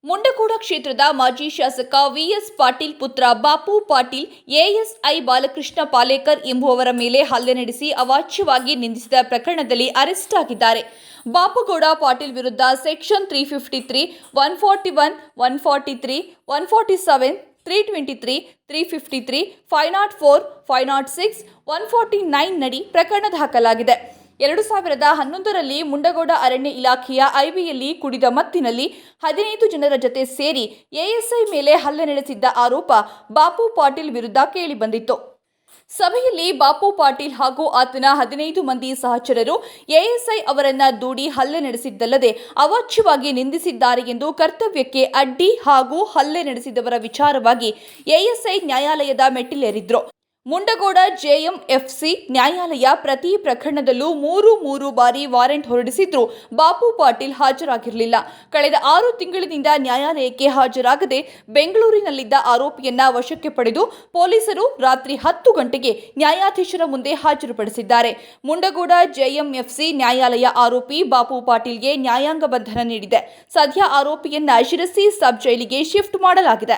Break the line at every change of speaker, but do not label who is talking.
ಮುಂಡಗೋಡ ಕ್ಷೇತ್ರದ ಮಾಜಿ ಶಾಸಕ ವಿಎಸ್ ಪಾಟೀಲ್ ಪುತ್ರ ಬಾಪು ಪಾಟೀಲ್ ಎಎಸ್ಐ ಬಾಲಕೃಷ್ಣ ಪಾಲೇಕರ್ ಎಂಬುವವರ ಮೇಲೆ ಹಲ್ಲೆ ನಡೆಸಿ ಅವಾಚ್ಯವಾಗಿ ನಿಂದಿಸಿದ ಪ್ರಕರಣದಲ್ಲಿ ಅರೆಸ್ಟ್ ಆಗಿದ್ದಾರೆ. ಬಾಪುಗೌಡ ಪಾಟೀಲ್ ವಿರುದ್ಧ ಸೆಕ್ಷನ್ 353, 141, 143, 147, 323, 353, 504, 506, 149 ನಡಿ ಪ್ರಕರಣ ದಾಖಲಾಗಿದೆ. 2011ರಲ್ಲಿ ಮುಂಡಗೋಡ ಅರಣ್ಯ ಇಲಾಖೆಯ ಐಬಿಯಲ್ಲಿ ಕುಡಿದ ಮತ್ತಿನಲ್ಲಿ 15 ಜನರ ಜತೆ ಸೇರಿ ಎಎಸ್ಐ ಮೇಲೆ ಹಲ್ಲೆ ನಡೆಸಿದ್ದ ಆರೋಪ ಬಾಪು ಪಾಟೀಲ್ ವಿರುದ್ಧ ಕೇಳಿಬಂದಿತ್ತು. ಸಭೆಯಲ್ಲಿ ಬಾಪು ಪಾಟೀಲ್ ಹಾಗೂ ಆತನ 15 ಮಂದಿ ಸಹಚರರು ಎಎಸ್ಐ ಅವರನ್ನ ದೂಡಿ ಹಲ್ಲೆ ನಡೆಸಿದ್ದಲ್ಲದೆ ಅವಾಚ್ಯವಾಗಿ ನಿಂದಿಸಿದ್ದಾರೆ ಎಂದು ಕರ್ತವ್ಯಕ್ಕೆ ಅಡ್ಡಿ ಹಾಗೂ ಹಲ್ಲೆ ನಡೆಸಿದವರ ವಿಚಾರವಾಗಿ ಎಎಸ್ಐ ನ್ಯಾಯಾಲಯದ ಮೆಟ್ಟಿಲೇರಿದ್ರು. ಮುಂಡಗೋಡ ಜೆಎಂಎಫ್ಸಿ ನ್ಯಾಯಾಲಯ ಪ್ರತಿ ಪ್ರಕರಣದಲ್ಲೂ 3 ಬಾರಿ ವಾರೆಂಟ್ ಹೊರಡಿಸಿದ್ರೂ ಬಾಪು ಪಾಟೀಲ್ ಹಾಜರಾಗಿರಲಿಲ್ಲ. ಕಳೆದ 6 ತಿಂಗಳಿನಿಂದ ನ್ಯಾಯಾಲಯಕ್ಕೆ ಹಾಜರಾಗದೆ ಬೆಂಗಳೂರಿನಲ್ಲಿದ್ದ ಆರೋಪಿಯನ್ನ ವಶಕ್ಕೆ ಪಡೆದು ಪೊಲೀಸರು ರಾತ್ರಿ 10 ಗಂಟೆಗೆ ನ್ಯಾಯಾಧೀಶರ ಮುಂದೆ ಹಾಜರುಪಡಿಸಿದ್ದಾರೆ. ಮುಂಡಗೋಡ ಜೆಎಂಎಫ್ಸಿ ನ್ಯಾಯಾಲಯ ಆರೋಪಿ ಬಾಪು ಪಾಟೀಲ್ಗೆ ನ್ಯಾಯಾಂಗ ಬಂಧನ ನೀಡಿದೆ. ಸದ್ಯ ಆರೋಪಿಯನ್ನ ಶಿರಸಿ ಸಬ್ ಜೈಲಿಗೆ ಶಿಫ್ಟ್ ಮಾಡಲಾಗಿದೆ.